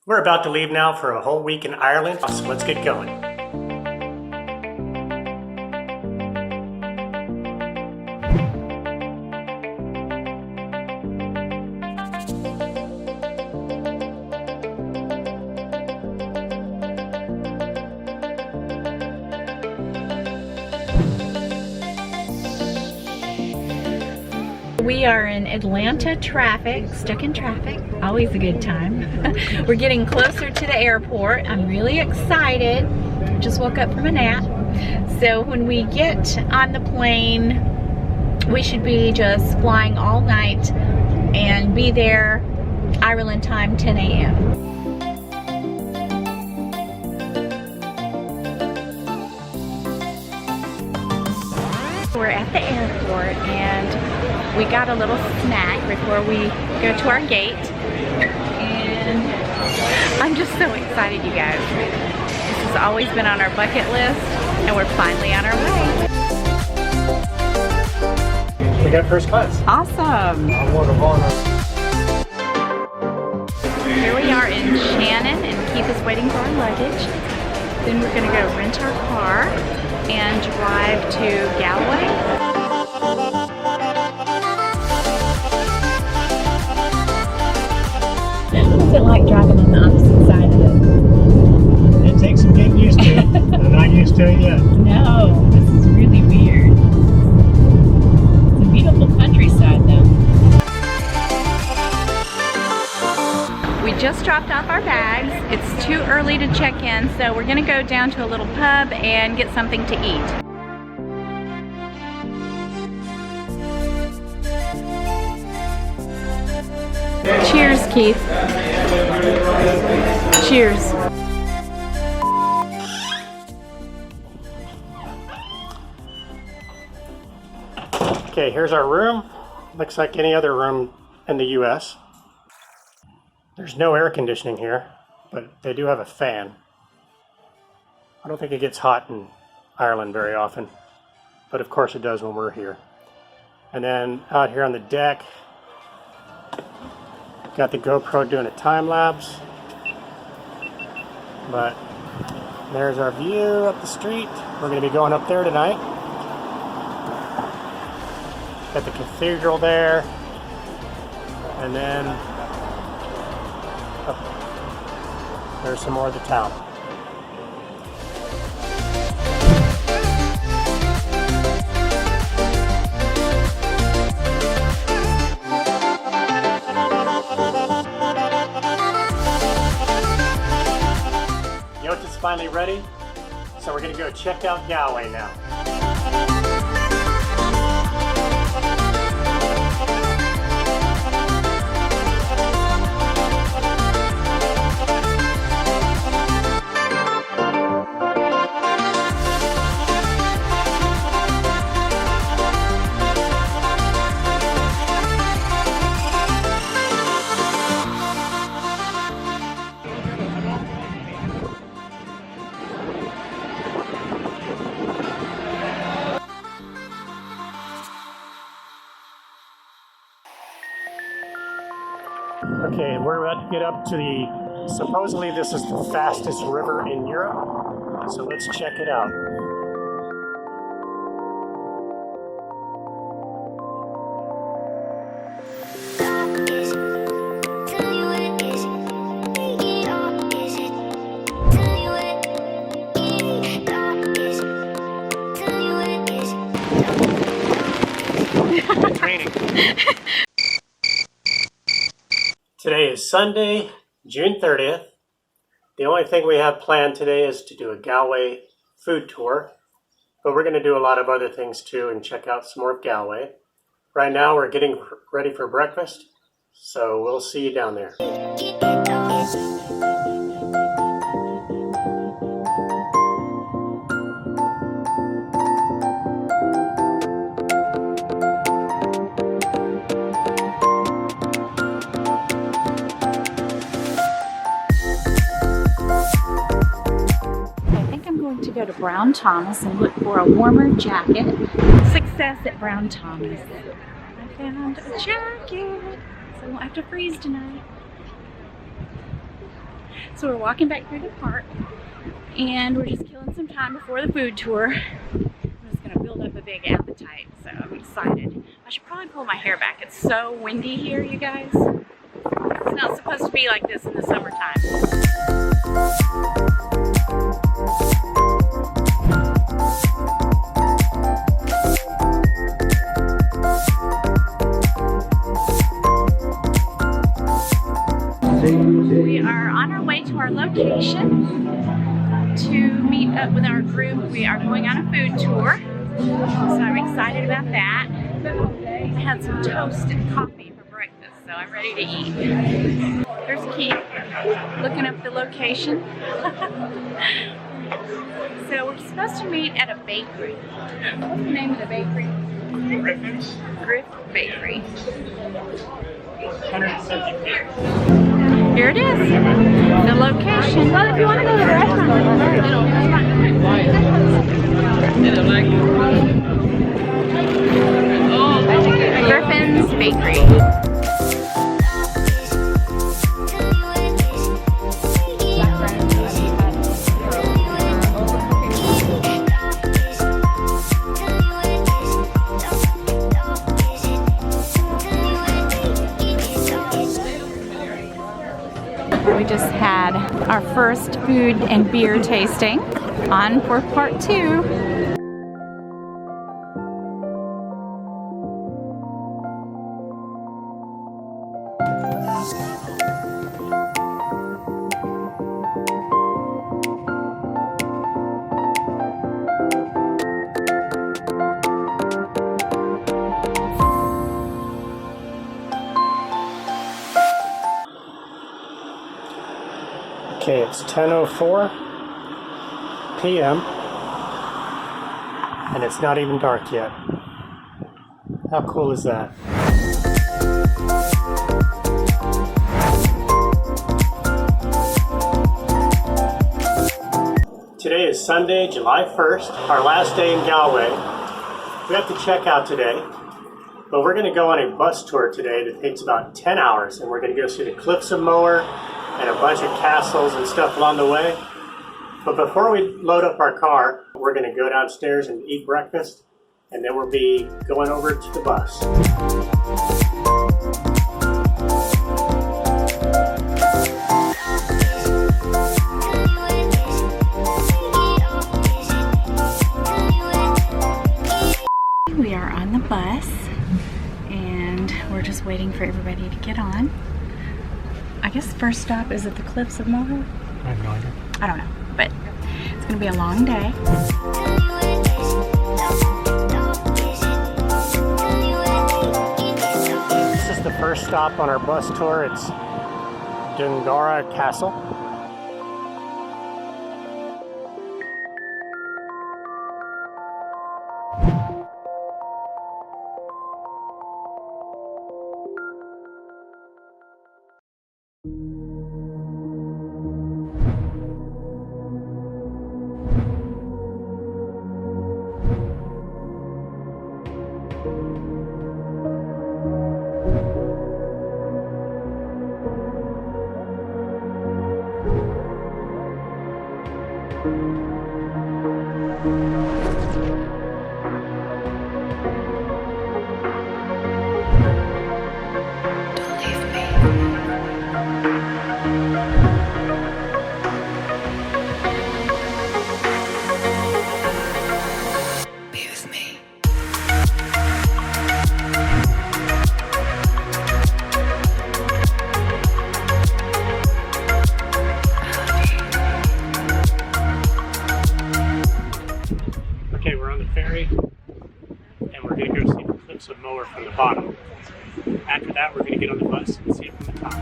We're about to leave now for a whole week in Ireland, so let's get going. We are in Atlanta traffic, stuck in traffic, always a good time. We're getting closer to the airport. I'm really excited. Just woke up from a nap. So when we get on the plane, we should be just flying all night and be there Ireland time 10 a.m. We're at the airport and we got a little snack before we go to our gate, and I'm just so excited, you guys. This has always been on our bucket list and we're finally on our way. We got first class. Awesome. Here we are in Shannon and Keith is waiting for our luggage. Then we're gonna go rent our car and drive to Galway. What's it like driving on the opposite side of it? It takes some getting used to. I'm not used to it yet. No, this is really weird. It's a beautiful countryside though. We just dropped off our bags. It's too early to check in, so we're gonna go down to a little pub and get something to eat. Cheers, Keith. Cheers. Okay, here's our room. Looks like any other room in the US. There's no air conditioning here, but they do have a fan. I don't think it gets hot in Ireland very often, but of course it does when we're here. And then out here on the deck, got the GoPro doing a time lapse. But there's our view up the street. We're going to be going up there tonight. Got the cathedral there. And then there's some more of the town. Yotes is finally ready, so we're going to go check out Galway now. Okay, we're about to get up to the, supposedly this is the fastest river in Europe, so let's check it out. It's raining. Today is Sunday, June 30th. The only thing we have planned today is to do a Galway food tour, but we're going to do a lot of other things too and check out some more of Galway. Right now we're getting ready for breakfast, so we'll see you down there. To go to Brown Thomas and look for a warmer jacket. Success at Brown Thomas. I found a jacket, so I won't have to freeze tonight. So we're walking back through the park and we're just killing some time before the food tour. I'm just gonna build up a big appetite, so I'm excited. I should probably pull my hair back. It's so windy here, you guys. It's not supposed to be like this in the summertime. We are on our way to our location to meet up with our group. We are going on a food tour, so I'm excited about that. I had some toast and coffee for breakfast, so I'm ready to eat. There's Keith looking up the location. So we're supposed to meet at a bakery. What's the name of the bakery? Griffin's? Griff Bakery. 150 feet. Here it is, the location. Well, if you want to go to the restaurant, Griffin's Bakery. We just had our first food and beer tasting on for part 2. Okay, it's 10:04 p.m. and it's not even dark yet. How cool is that? Today is Sunday, July 1st, our last day in Galway. We have to check out today, but we're going to go on a bus tour today that takes about 10 hours, and we're going to go see the cliffs of Moher and a bunch of castles and stuff along the way. But before we load up our car, we're going to go downstairs and eat breakfast, and then we'll be going over to the bus. We are on the bus, and we're just waiting for everybody to get on. I guess the first stop is at the cliffs of Moher. I have no idea. I don't know, but it's going to be a long day. This is the first stop on our bus tour. It's Dungara Castle. And we're going to go see the cliffs of Moher from the bottom. After that, we're going to get on the bus and see it from the top.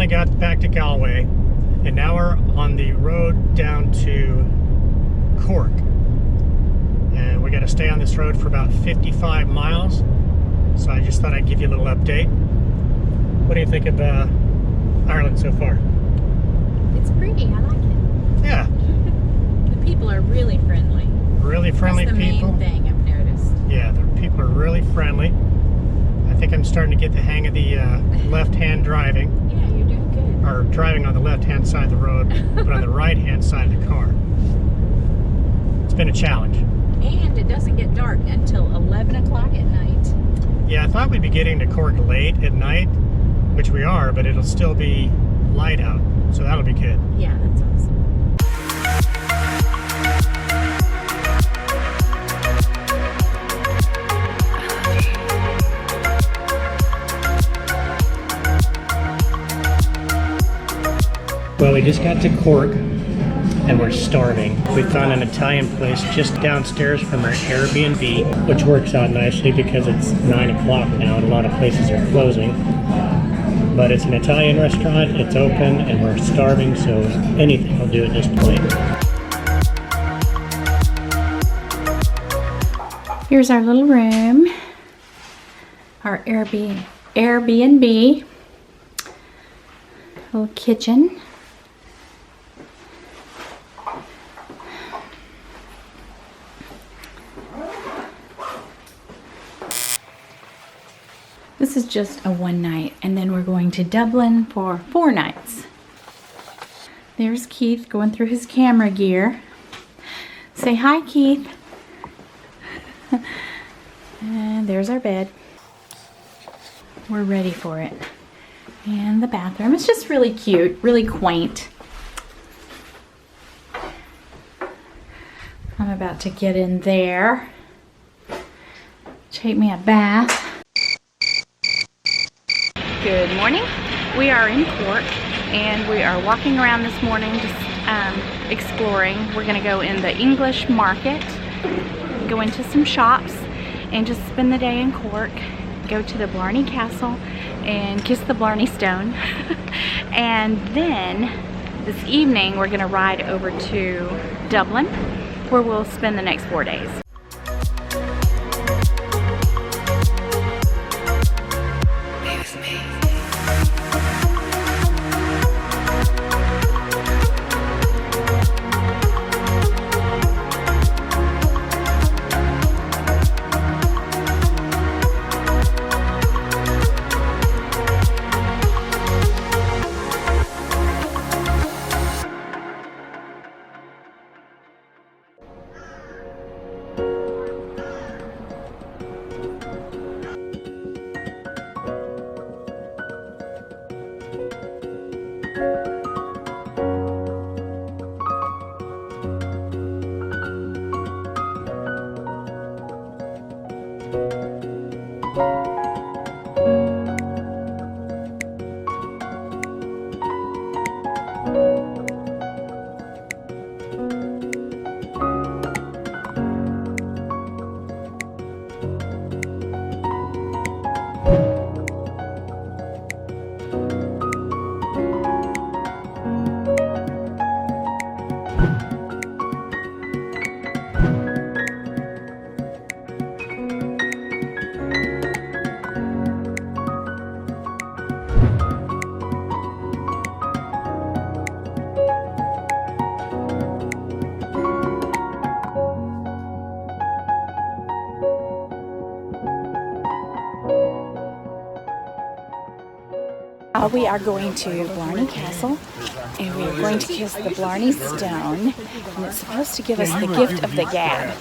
finally got back to Galway, and now we're on the road down to Cork. And we got to stay on this road for about 55 miles. So I just thought I'd give you a little update. What do you think of Ireland so far? It's pretty, I like it. Yeah. The people are really friendly. Really friendly That's the people. main thing I've noticed. Yeah, the people are really friendly. I think I'm starting to get the hang of the left-hand driving. Yeah, you're doing good. Or driving on the left-hand side of the road, but on the right-hand side of the car. It's been a challenge. And it doesn't get dark until 11 o'clock at night. Yeah, I thought we'd be getting to Cork late at night, which we are, but it'll still be light out, so that'll be good. Yeah, that's awesome. Well, we just got to Cork, and we're starving. We found an Italian place just downstairs from our Airbnb, which works out nicely because it's 9 o'clock now and a lot of places are closing. But it's an Italian restaurant, it's open, and we're starving, so anything will do at this point. Here's our little room, our Airbnb, little kitchen. This is just a one night, and then we're going to Dublin for 4 nights. There's Keith going through his camera gear. Say hi, Keith. And there's our bed. We're ready for it. And the bathroom. It's just really cute, really quaint. I'm about to get in there. Take me a bath. Good morning. We are in Cork and we are walking around this morning just exploring. We're going to go in the English market, go into some shops and just spend the day in Cork, go to the Blarney Castle and kiss the Blarney Stone. And then this evening we're going to ride over to Dublin where we'll spend the next 4 days. We are going to Blarney Castle and we are going to kiss the Blarney Stone, and it's supposed to give us the gift of the gab.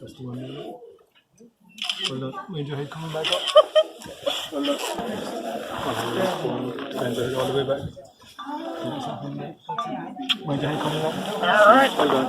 That's the one there. Hold on, mind your head coming back up. Hold on. Bend your head all the way back. Mind your head coming up. All right. Hold on.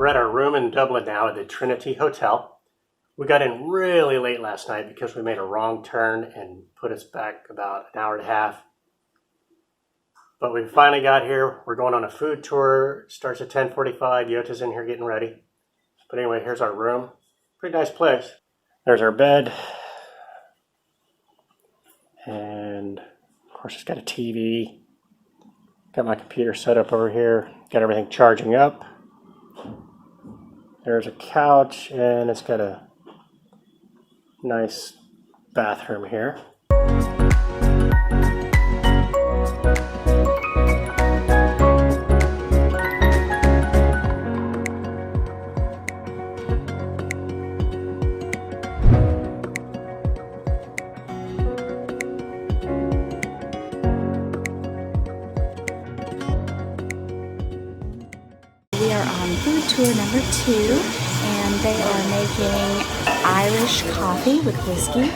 We're at our room in Dublin now at the Trinity Hotel. We got in really late last night because we made a wrong turn and put us back about an hour and a half. But we finally got here. We're going on a food tour. It starts at 10:45. Yota's in here getting ready. But anyway, here's our room. Pretty nice place. There's our bed. And of course it's got a TV. Got my computer set up over here. Got everything charging up. There's a couch and it's got a nice bathroom here. We are on food tour number 2, and they are making Irish coffee with whiskey.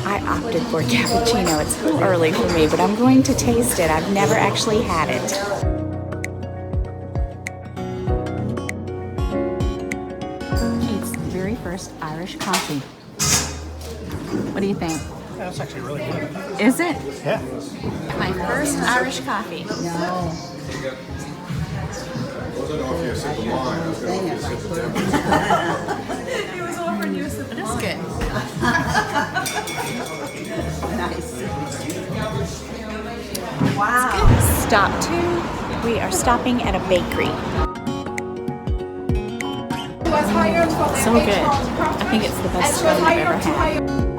I opted for cappuccino. It's a little early for me, but I'm going to taste it. I've never actually had it. It's the very first Irish coffee. What do you think? That's actually really good. Is it? Yeah. My first Irish coffee. I don't know if you sip of mine. I was going to sip of them. It was offering you a sip. It is good. Nice. Wow. Stop 2. We are stopping at a bakery. So good. I think it's the best scone I've ever had.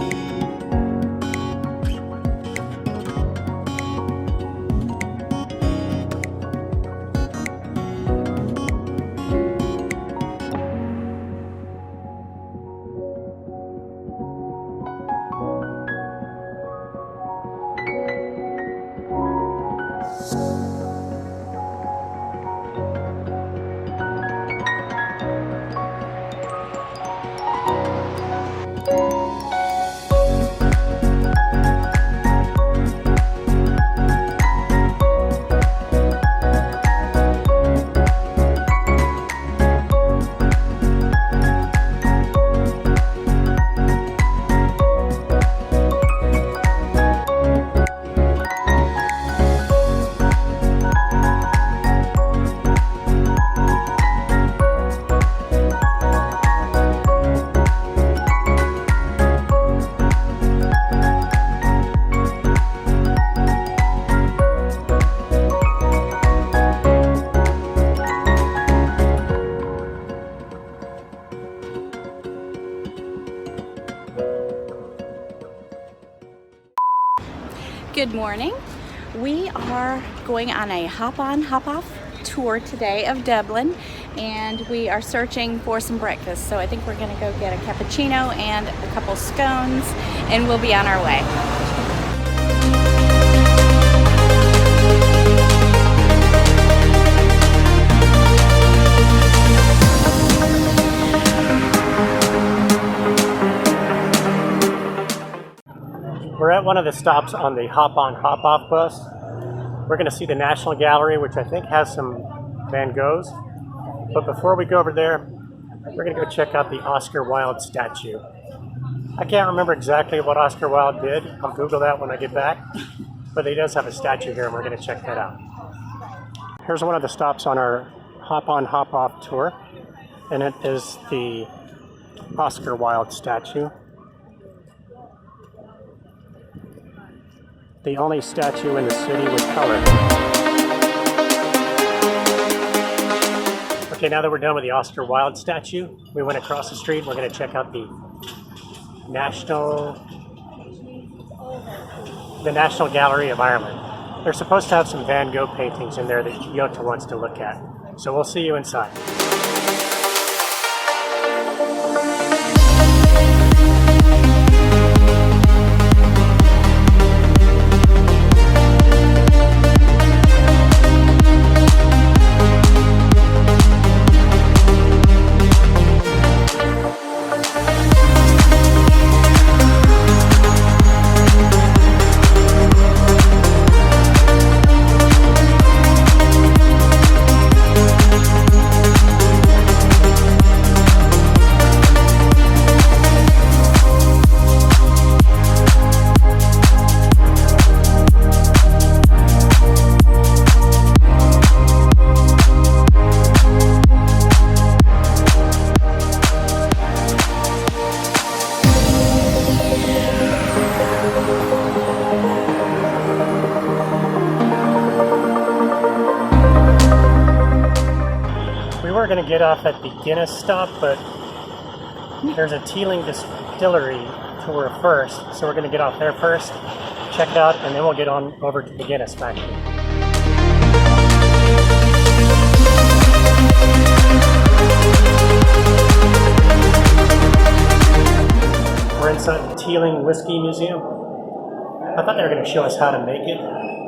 Good morning. We are going on a hop-on, hop-off tour today of Dublin, and we are searching for some breakfast. So I think we're gonna go get a cappuccino and a couple scones, and we'll be on our way. We're at one of the stops on the hop-on, hop-off bus. We're going to see the National Gallery, which I think has some Van Goghs. But before we go over there, we're going to go check out the Oscar Wilde statue. I can't remember exactly what Oscar Wilde did. I'll Google that when I get back. But he does have a statue here, and we're going to check that out. Here's one of the stops on our hop-on, hop-off tour. And it is the Oscar Wilde statue. The only statue in the city with color. Okay, now that we're done with the Oscar Wilde statue, we went across the street. We're going to check out the National Gallery of Ireland. They're supposed to have some Van Gogh paintings in there that Yota wants to look at. So we'll see you inside. we're going to get off at the Guinness stop, but there's a Teeling distillery tour first, so we're going to get off there first, check it out, and then we'll get on over to the Guinness factory. We're inside the Teeling Whiskey Museum. I thought they were going to show us how to make it,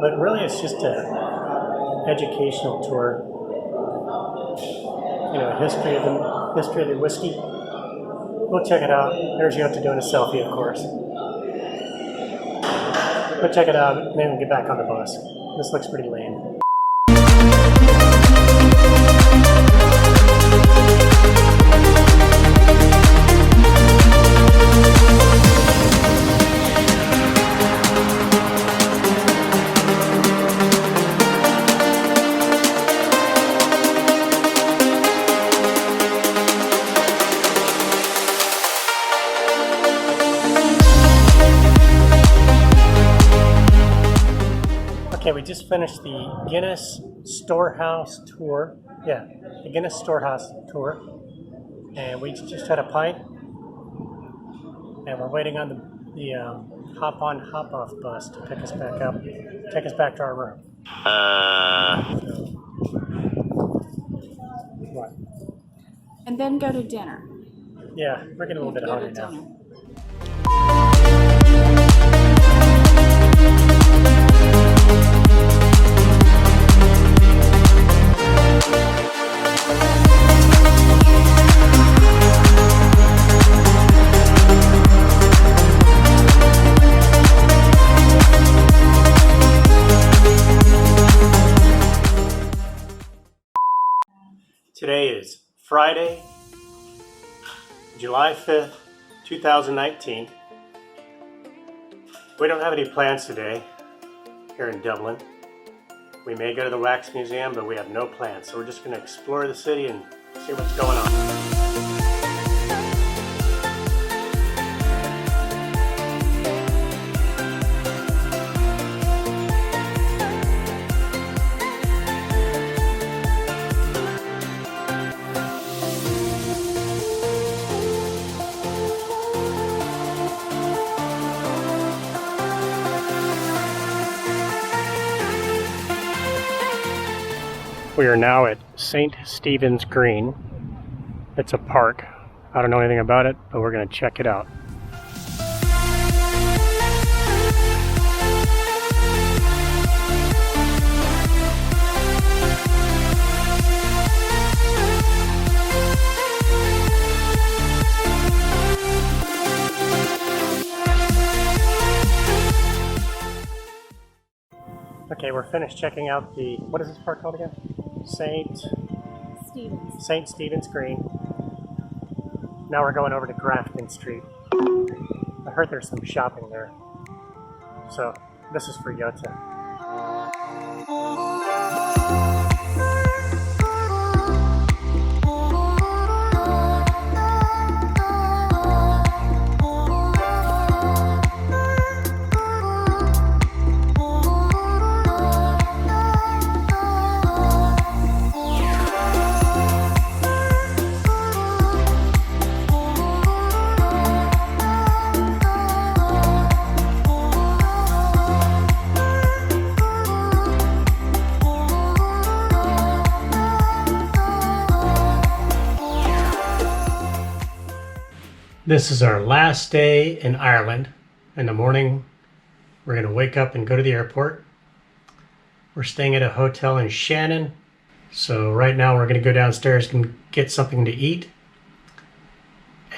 but really it's just an educational tour. You know, history of the whiskey. We'll check it out. There's Yota doing a selfie, of course. We'll check it out, and then we'll get back on the bus. This looks pretty lame. Okay, we just finished the Guinness Storehouse tour. Yeah, the Guinness Storehouse tour. And we just had a pint. And we're waiting on the hop-on, hop-off bus to pick us back up, take us back to our room. What? And then go to dinner. Yeah, we're getting a little bit Go to hungry now. dinner. Today is Friday, July 5th, 2019. We don't have any plans today here in Dublin. We may go to the Wax Museum, but we have no plans. So we're just going to explore the city and see what's going on. We are now at St. Stephen's Green. It's a park. I don't know anything about it, but we're going to check it out. Okay, we're finished checking out the, what is this park called again? St. Stephen's Green. Now we're going over to Grafton Street. I heard there's some shopping there. So, this is for Yota. This is our last day in Ireland. In the morning, we're going to wake up and go to the airport. We're staying at a hotel in Shannon. So right now we're going to go downstairs and get something to eat.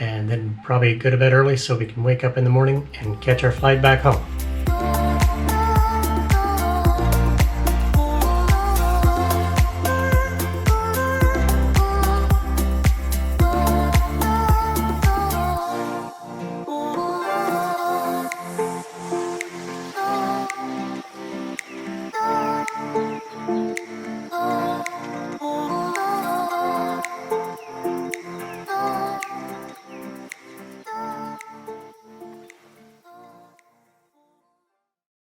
And then probably go to bed early so we can wake up in the morning and catch our flight back home.